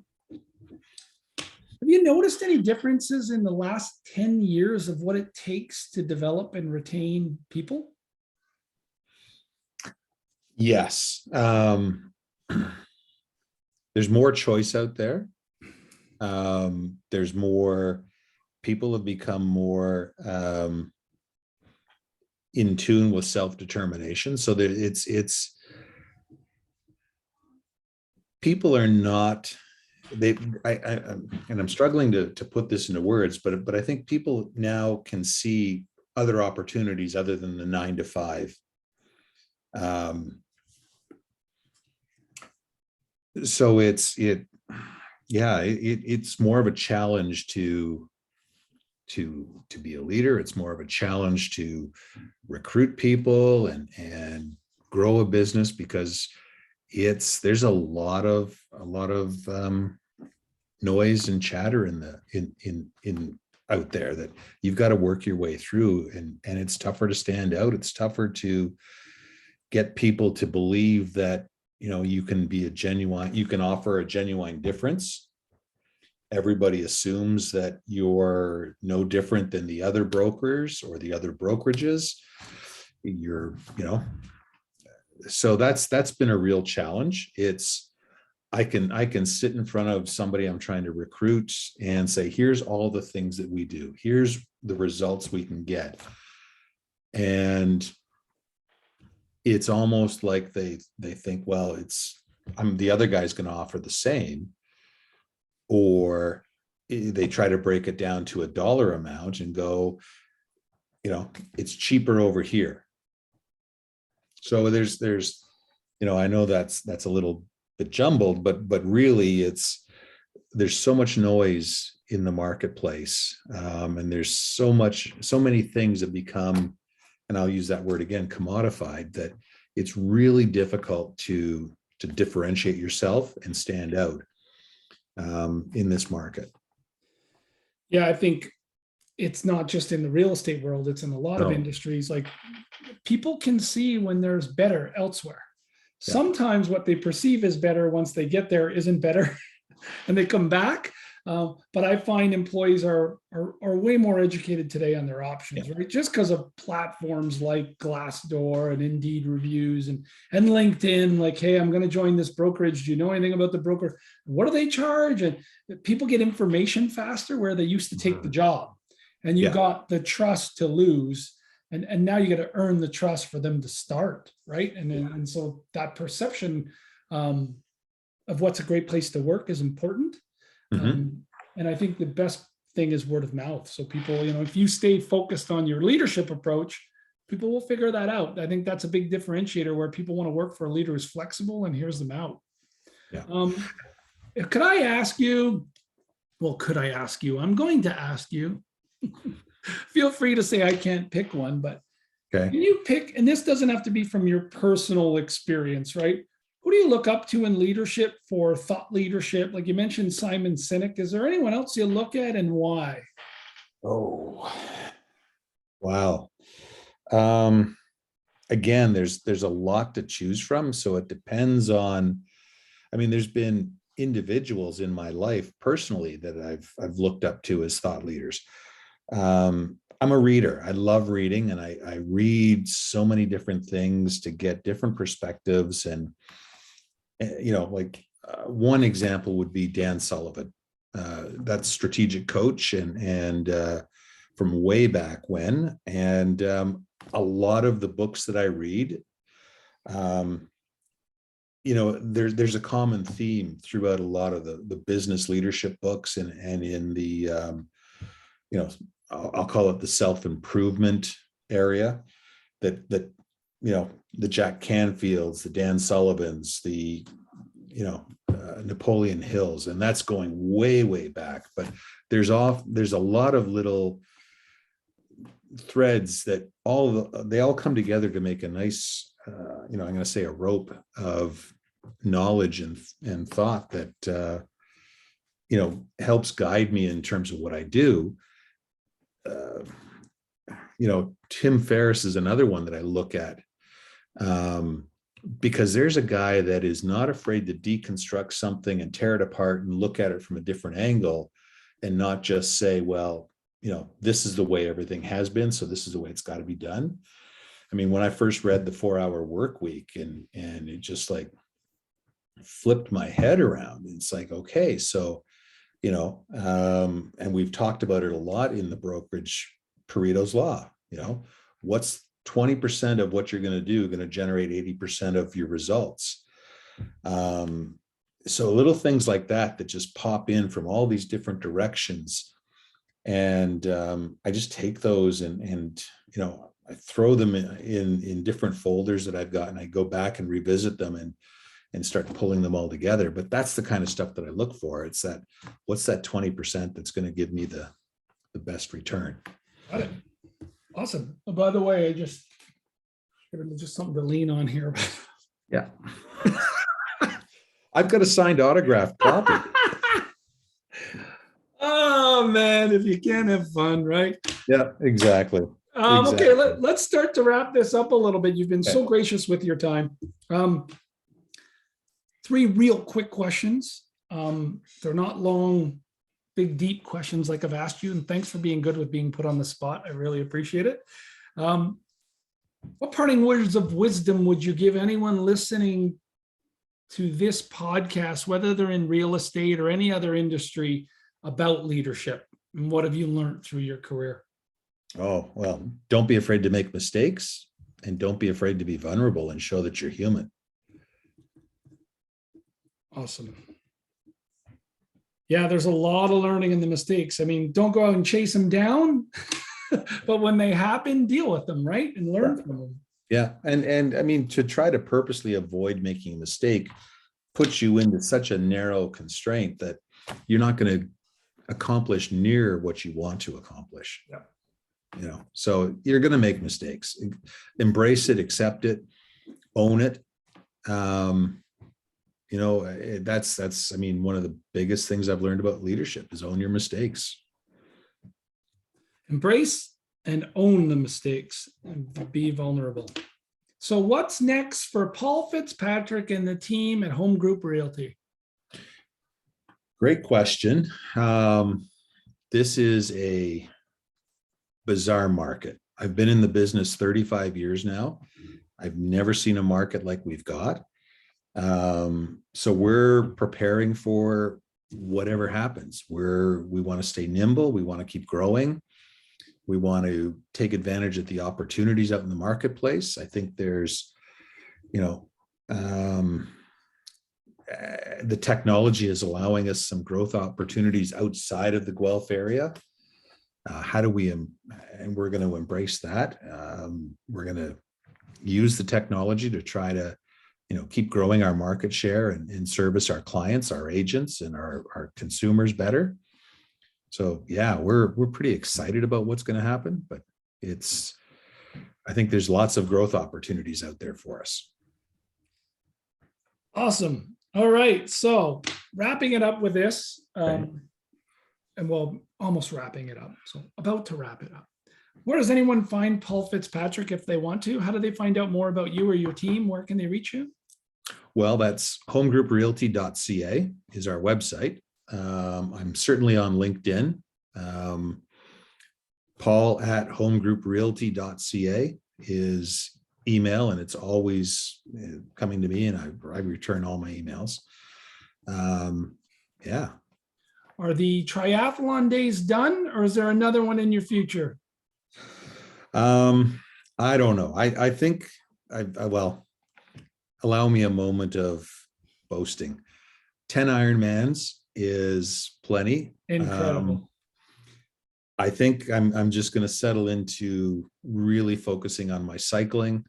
you noticed any differences in the last 10 years of what it takes to develop and retain people?
Yes. There's more choice out there. There's more, people have become more in tune with self-determination. So that it's people are not, and I'm struggling to put this into words, but I think people now can see other opportunities other than the 9 to 5. So it's more of a challenge to be a leader. It's more of a challenge to recruit people and grow a business, because there's a lot of noise and chatter in out there that you've got to work your way through, and it's tougher to stand out. It's tougher to get people to believe that, you know, you can offer a genuine difference. Everybody assumes that you're no different than the other brokers or the other brokerages. So that's been a real challenge. I can sit in front of somebody I'm trying to recruit and say, here's all the things that we do. Here's the results we can get. And it's almost like they think, well, the other guy's going to offer the same, or they try to break it down to a dollar amount and go, it's cheaper over here. So there's, I know that's a little bit jumbled, but really there's so much noise in the marketplace. And there's so many things that become, and I'll use that word again, commodified, that it's really difficult to differentiate yourself and stand out in this market.
Yeah, I think it's not just in the real estate world, it's in a lot of industries. Like, people can see when there's better elsewhere.
Yeah.
Sometimes what they perceive as better once they get there isn't better and they come back. But I find employees are way more educated today on their options, right? Just because of platforms like Glassdoor and Indeed reviews and LinkedIn, like, hey, I'm going to join this brokerage. Do you know anything about the broker? What do they charge? And people get information faster where they used to take the job, and you got the trust to lose. And now you got to earn the trust for them to start, right? And so that perception of what's a great place to work is important. And I think the best thing is word of mouth. So people, if you stay focused on your leadership approach, people will figure that out. I think that's a big differentiator, where people want to work for a leader who's flexible and hears them out.
Yeah.
Could I ask you? I'm going to ask you. Feel free to say I can't pick one, but can you pick, and this doesn't have to be from your personal experience, right? Who do you look up to in leadership for thought leadership? Like you mentioned Simon Sinek. Is there anyone else you look at, and why?
Oh, wow. Again, there's a lot to choose from. So it depends on, there's been individuals in my life personally that I've looked up to as thought leaders. I'm a reader. I love reading, and I read so many different things to get different perspectives. And one example would be Dan Sullivan. That's strategic coach and from way back when. And a lot of the books that I read, there's a common theme throughout a lot of the business leadership books and in the I'll call it the self-improvement area, that the Jack Canfields, the Dan Sullivans, the Napoleon Hills, and that's going way, way back. But there's a lot of little threads that they all come together to make a nice, I'm going to say a rope of knowledge and thought that helps guide me in terms of what I do. Tim Ferriss is another one that I look at, because there's a guy that is not afraid to deconstruct something and tear it apart and look at it from a different angle, and not just say, well, this is the way everything has been, so this is the way it's got to be done. When I first read the 4-Hour Work Week, and it just like flipped my head around. It's like, okay, so and we've talked about it a lot in the brokerage, Pareto's Law. What's 20% of what you're going to do going to generate 80% of your results? So little things like that just pop in from all these different directions. And I just take those and I throw them in different folders that I've got, and I go back and revisit them and start pulling them all together. But that's the kind of stuff that I look for. It's that, what's that 20% that's going to give me the best return?
Got it. Awesome. Oh, by the way, I just something to lean on here.
Yeah. I've got a signed autographed copy.
Oh man, if you can't have fun, right?
Yeah, exactly.
Okay, let's start to wrap this up a little bit. You've been so gracious with your time. 3 real quick questions. They're not long, big, deep questions like I've asked you, and thanks for being good with being put on the spot. I really appreciate it. What parting words of wisdom would you give anyone listening to this podcast, whether they're in real estate or any other industry, about leadership? And what have you learned through your career?
Oh, well, don't be afraid to make mistakes, and don't be afraid to be vulnerable and show that you're human.
Awesome. Yeah, there's a lot of learning in the mistakes. I mean, don't go out and chase them down, but when they happen, deal with them, right? And learn from them.
Yeah. And I mean, to try to purposely avoid making a mistake puts you into such a narrow constraint that you're not going to accomplish near what you want to accomplish.
Yeah.
You know, so you're going to make mistakes. Embrace it, accept it, own it. You know, that's, I mean, one of the biggest things I've learned about leadership is own your mistakes.
Embrace and own the mistakes and be vulnerable. So what's next for Paul Fitzpatrick and the team at Home Group Realty?
Great question. This is a bizarre market. I've been in the business 35 years now. I've never seen a market like we've got. So we're preparing for whatever happens. We want to stay nimble. We want to keep growing. We want to take advantage of the opportunities out in the marketplace. I think there's, you know, the technology is allowing us some growth opportunities outside of the Guelph area. How do we, and we're going to embrace that. We're going to use the technology to try to, you know, keep growing our market share and service our clients, our agents, and our consumers better. So yeah, we're pretty excited about what's going to happen, but I think there's lots of growth opportunities out there for us.
Awesome. All right. So wrapping it up with this,
Okay.
and well, almost wrapping it up. So about to wrap it up. Where does anyone find Paul Fitzpatrick if they want to? How do they find out more about you or your team? Where can they reach you?
Well, that's homegrouprealty.ca is our website. I'm certainly on LinkedIn. Paul at homegrouprealty.ca is email, and it's always coming to me, and I return all my emails. Yeah.
Are the triathlon days done, or is there another one in your future?
I don't know. I think well, allow me a moment of boasting. 10 Ironmans is plenty.
Incredible.
I think I'm just going to settle into really focusing on my cycling.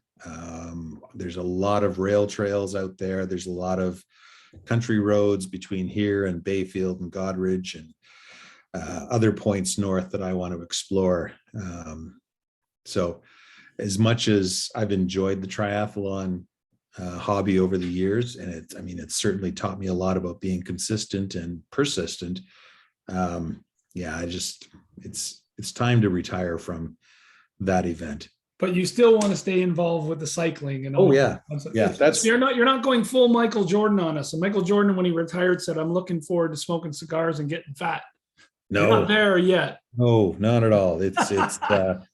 There's a lot of rail trails out there. There's a lot of country roads between here and Bayfield and Godridge and other points north that I want to explore. So as much as I've enjoyed the triathlon hobby over the years, and it's certainly taught me a lot about being consistent and persistent. Yeah, it's time to retire from that event.
But you still want to stay involved with the cycling and all.
Oh yeah, yeah.
You're not going full Michael Jordan on us. And Michael Jordan, when he retired, said, "I'm looking forward to smoking cigars and getting fat."
No,
you're not there yet.
No, not at all. It's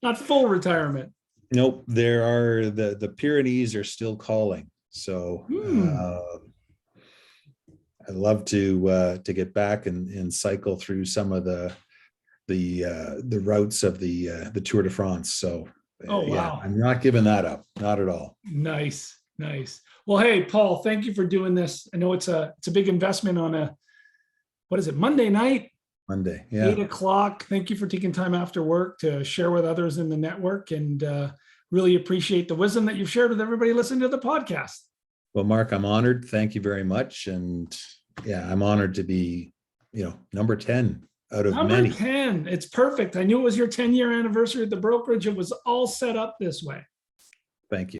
not full retirement.
Nope. There are the Pyrenees are still calling. So I'd love to get back and cycle through some of the routes of the Tour de France. So
wow.
Yeah, I'm not giving that up. Not at all.
Nice. Well, hey, Paul, thank you for doing this. I know it's a big investment on what is it, Monday night?
Monday, yeah.
8 o'clock. Thank you for taking time after work to share with others in the network, and really appreciate the wisdom that you've shared with everybody listening to the podcast.
Well, Mark, I'm honored. Thank you very much. And yeah, I'm honored to be, number 10 out of many.
Number 10. It's perfect. I knew it was your 10-year anniversary at the brokerage. It was all set up this way.
Thank you.